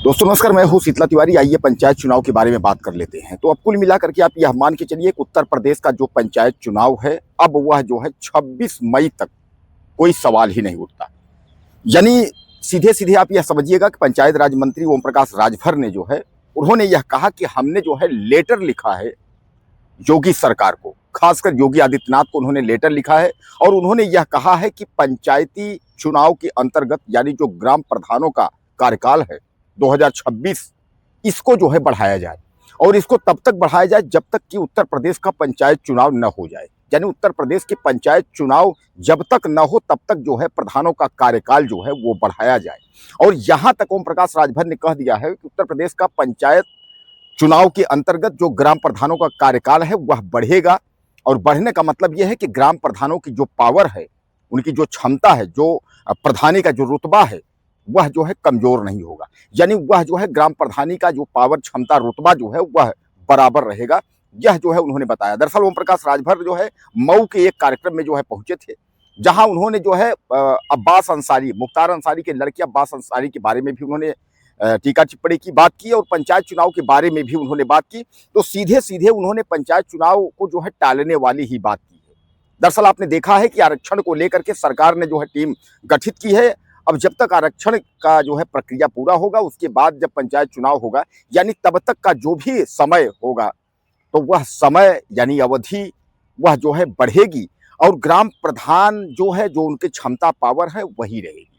दोस्तों नमस्कार, मैं हूं शीतला तिवारी। आइए पंचायत चुनाव के बारे में बात कर लेते हैं। तो अब कुल मिलाकर के आप यह मान के चलिए कि उत्तर प्रदेश का जो पंचायत चुनाव है, अब वह जो है 26 मई तक कोई सवाल ही नहीं उठता। यानी सीधे-सीधे आप यह समझिएगा कि पंचायत राज मंत्री ओम प्रकाश राजभर ने जो है, उन्होंने यह कहा कि हमने जो है लेटर लिखा है योगी सरकार को, खासकर योगी आदित्यनाथ को उन्होंने लेटर लिखा है और उन्होंने यह कहा है कि पंचायती चुनाव के अंतर्गत यानी जो ग्राम प्रधानों का कार्यकाल है 2026, इसको जो है बढ़ाया जाए और इसको तब तक बढ़ाया जाए जब तक कि उत्तर प्रदेश का पंचायत चुनाव न हो जाए। यानी उत्तर प्रदेश के पंचायत चुनाव जब तक न हो तब तक जो है प्रधानों का कार्यकाल जो है वो बढ़ाया जाए। और यहाँ तक ओम प्रकाश राजभर ने कह दिया है कि उत्तर प्रदेश का पंचायत चुनाव के अंतर्गत जो ग्राम प्रधानों का कार्यकाल है वह बढ़ेगा और बढ़ने का मतलब यह है कि ग्राम प्रधानों की जो पावर है, उनकी जो क्षमता है, जो प्रधानी का जो रुतबा है, वह जो है कमजोर नहीं होगा। यानी वह जो है ग्राम प्रधानी का जो पावर, क्षमता, रुतबा जो है वह बराबर रहेगा। यह जो है उन्होंने बताया। दरअसल ओम प्रकाश राजभर जो है मऊ के एक कार्यक्रम में जो है पहुंचे थे, जहां उन्होंने जो है अब्बास अंसारी, मुख्तार अंसारी के लड़के अब्बास अंसारी के बारे में भी उन्होंने टीका टिप्पणी की बात की और पंचायत चुनाव के बारे में भी उन्होंने बात की। तो सीधे सीधे उन्होंने पंचायत चुनाव को जो है टालने वाली ही बात की है। दरअसल आपने देखा है कि आरक्षण को लेकर के सरकार ने जो है टीम गठित की है। अब जब तक आरक्षण का जो है प्रक्रिया पूरा होगा, उसके बाद जब पंचायत चुनाव होगा, यानी तब तक का जो भी समय होगा, तो वह समय यानी अवधि वह जो है बढ़ेगी और ग्राम प्रधान जो है, जो उनकी क्षमता, पावर है, वही रहेगी।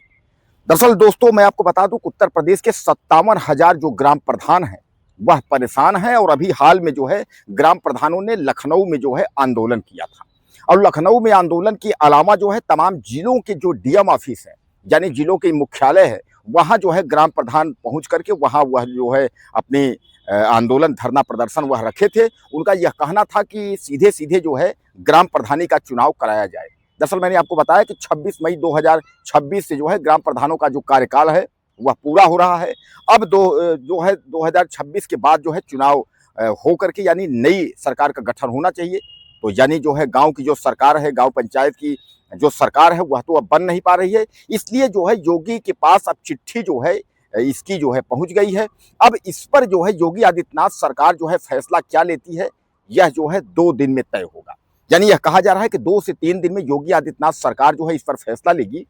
दरअसल दोस्तों मैं आपको बता दूं कि उत्तर प्रदेश के 57,000 जो ग्राम प्रधान हैं वह परेशान हैं और अभी हाल में जो है ग्राम प्रधानों ने लखनऊ में जो है आंदोलन किया था। और लखनऊ में आंदोलन के अलावा जो है तमाम जिलों के जो डीएम ऑफिस है, यानी जिलों के मुख्यालय है, वहाँ जो है ग्राम प्रधान पहुँच करके वहाँ वह जो है अपने आंदोलन, धरना प्रदर्शन वह रखे थे। उनका यह कहना था कि सीधे सीधे जो है ग्राम प्रधानी का चुनाव कराया जाए। दरअसल मैंने आपको बताया कि 26 मई 2026 से जो है ग्राम प्रधानों का जो कार्यकाल है वह पूरा हो रहा है। अब जो है 2026 के बाद जो है चुनाव हो करके यानी नई सरकार का गठन होना चाहिए। तो यानी जो है गांव की जो सरकार है, गांव पंचायत की जो सरकार है वह तो अब बन नहीं पा रही है। इसलिए जो है योगी के पास अब चिट्ठी जो है इसकी जो है पहुंच गई है। अब इस पर जो है योगी आदित्यनाथ सरकार जो है फैसला क्या लेती है, यह जो है 2 दिन में तय होगा। यानी यह कहा जा रहा है कि 2 से 3 दिन में योगी आदित्यनाथ सरकार जो है इस पर फैसला लेगी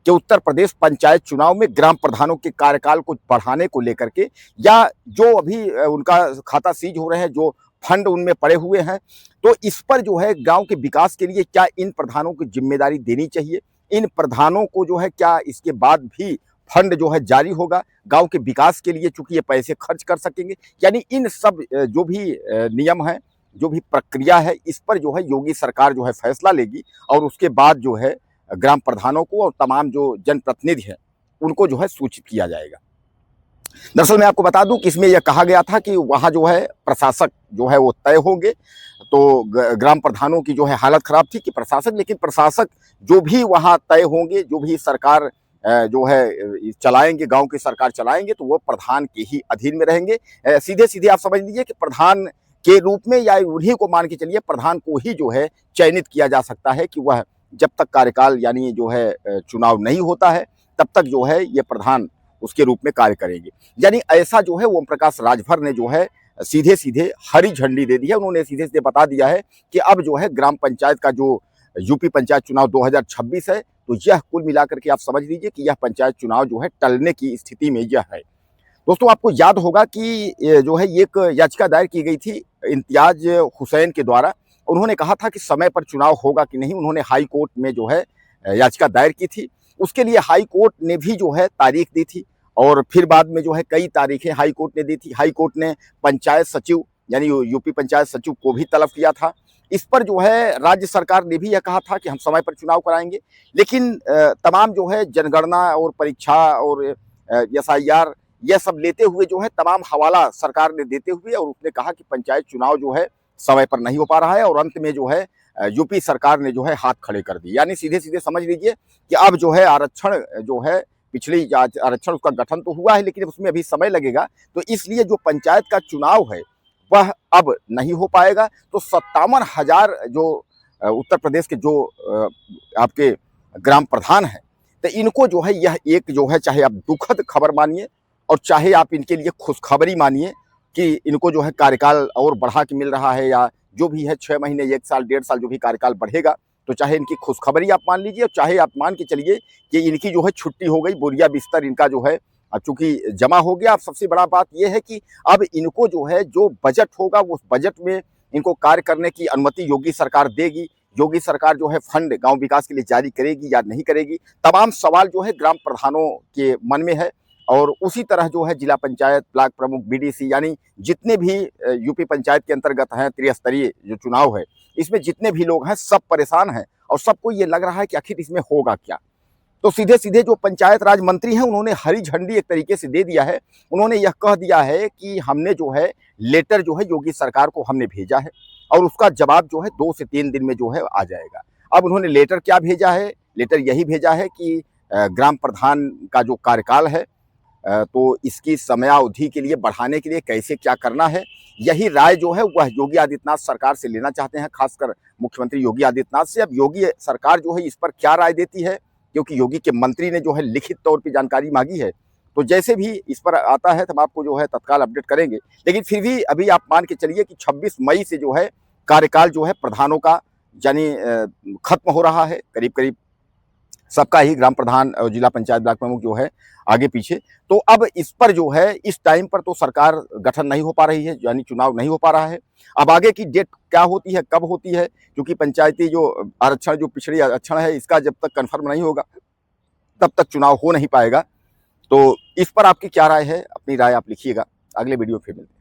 कि उत्तर प्रदेश पंचायत चुनाव में ग्राम प्रधानों के कार्यकाल को बढ़ाने को लेकर के, या जो अभी उनका खाता सीज हो रहे हैं, जो फंड उनमें पड़े हुए हैं, तो इस पर जो है गांव के विकास के लिए क्या इन प्रधानों को जिम्मेदारी देनी चाहिए। इन प्रधानों को जो है क्या इसके बाद भी फंड जो है जारी होगा गांव के विकास के लिए, चूंकि ये पैसे खर्च कर सकेंगे। यानी इन सब जो भी नियम है, जो भी प्रक्रिया है, इस पर जो है योगी सरकार जो है फैसला लेगी और उसके बाद जो है ग्राम प्रधानों को और तमाम जो जनप्रतिनिधि हैं उनको जो है सूचित किया जाएगा। दरअसल मैं आपको बता दूं कि इसमें यह कहा गया था कि वहाँ जो है प्रशासक जो है वो तय होंगे। तो ग्राम प्रधानों की जो है हालत खराब थी कि प्रशासक, लेकिन प्रशासक जो भी वहाँ तय होंगे, जो भी सरकार जो है चलाएंगे, गांव की सरकार चलाएंगे, तो वो प्रधान के ही अधीन में रहेंगे। सीधे सीधे आप समझ लीजिए कि प्रधान के रूप में, या उन्हीं को मान के चलिए, प्रधान को ही जो है चयनित किया जा सकता है कि वह जब तक कार्यकाल यानी जो है चुनाव नहीं होता है तब तक जो है ये प्रधान उसके रूप में कार्य करेंगे। यानी ऐसा जो है ओम प्रकाश राजभर ने जो है सीधे सीधे हरी झंडी दे दी है। उन्होंने सीधे सीधे बता दिया है कि अब जो है ग्राम पंचायत का जो यूपी पंचायत चुनाव 2026 है, तो यह कुल मिलाकर के आप समझ लीजिए कि यह पंचायत चुनाव जो है टलने की स्थिति में यह है। दोस्तों आपको याद होगा कि जो है एक याचिका दायर की गई थी इम्तियाज हुसैन के द्वारा। उन्होंने कहा था कि समय पर चुनाव होगा कि नहीं। उन्होंने हाई कोर्ट में जो है याचिका दायर की थी। उसके लिए हाई कोर्ट ने भी जो है तारीख दी थी और फिर बाद में जो है कई तारीखें हाई कोर्ट ने दी थी। हाई कोर्ट ने पंचायत सचिव यानी यूपी पंचायत सचिव को भी तलब किया था। इस पर जो है राज्य सरकार ने भी यह कहा था कि हम समय पर चुनाव कराएंगे, लेकिन तमाम जो है जनगणना और परीक्षा और SIR यह सब लेते हुए जो है तमाम हवाला सरकार ने देते हुए, और उसने कहा कि पंचायत चुनाव जो है समय पर नहीं हो पा रहा है और अंत में जो है यूपी सरकार ने जो है हाथ खड़े कर दिए। यानी सीधे सीधे समझ लीजिए कि अब जो है आरक्षण जो है, पिछली आरक्षण उसका गठन तो हुआ है लेकिन उसमें अभी समय लगेगा, तो इसलिए जो पंचायत का चुनाव है वह अब नहीं हो पाएगा। तो 57,000 जो उत्तर प्रदेश के जो आपके ग्राम प्रधान हैं, तो इनको जो है यह एक जो है, चाहे आप दुखद खबर मानिए, और चाहे आप इनके लिए खुशखबरी मानिए कि इनको जो है कार्यकाल और बढ़ा के मिल रहा है, या जो भी है 6 महीने, 1 साल, 1.5 साल जो भी कार्यकाल बढ़ेगा, तो चाहे इनकी खुशखबरी आप मान लीजिए, और चाहे आप मान के चलिए कि इनकी जो है छुट्टी हो गई, बोरिया बिस्तर इनका जो है चूंकि जमा हो गया। अब सबसे बड़ा बात यह है कि अब इनको जो है जो बजट होगा उस बजट में इनको कार्य करने की अनुमति योगी सरकार देगी। योगी सरकार जो है फंड गांव विकास के लिए जारी करेगी या नहीं करेगी, तमाम सवाल जो है ग्राम प्रधानों के मन में है। और उसी तरह जो है जिला पंचायत, ब्लॉक प्रमुख, बीडीसी, यानी जितने भी यूपी पंचायत के अंतर्गत हैं त्रिस्तरीय जो चुनाव है, इसमें जितने भी लोग हैं सब परेशान हैं और सबको ये लग रहा है कि आखिर इसमें होगा क्या। तो सीधे सीधे जो पंचायत राज मंत्री हैं उन्होंने हरी झंडी एक तरीके से दे दिया है। उन्होंने यह कह दिया है कि हमने जो है लेटर जो है योगी सरकार को हमने भेजा है और उसका जवाब जो है 2 से 3 दिन में जो है आ जाएगा। अब उन्होंने लेटर क्या भेजा है? लेटर यही भेजा है कि ग्राम प्रधान का जो कार्यकाल है तो इसकी समयावधि के लिए बढ़ाने के लिए कैसे क्या करना है, यही राय जो है वह योगी आदित्यनाथ सरकार से लेना चाहते हैं, खासकर मुख्यमंत्री योगी आदित्यनाथ से। अब योगी सरकार जो है इस पर क्या राय देती है, क्योंकि योगी के मंत्री ने जो है लिखित तौर पे जानकारी मांगी है, तो जैसे भी इस पर आता है तो हम आपको जो है तत्काल अपडेट करेंगे। लेकिन फिर भी अभी आप मान के चलिए कि 26 मई से जो है कार्यकाल जो है प्रधानों का यानी खत्म हो रहा है, करीब करीब सबका ही, ग्राम प्रधान और जिला पंचायत ब्लॉक प्रमुख जो है आगे पीछे। तो अब इस पर जो है इस टाइम पर तो सरकार गठन नहीं हो पा रही है, यानी चुनाव नहीं हो पा रहा है। अब आगे की डेट क्या होती है, कब होती है, क्योंकि पंचायती जो आरक्षण, जो पिछड़ी आरक्षण है, इसका जब तक कन्फर्म नहीं होगा तब तक चुनाव हो नहीं पाएगा। तो इस पर आपकी क्या राय है? अपनी राय आप लिखिएगा। अगले वीडियो फिर मिलते हैं।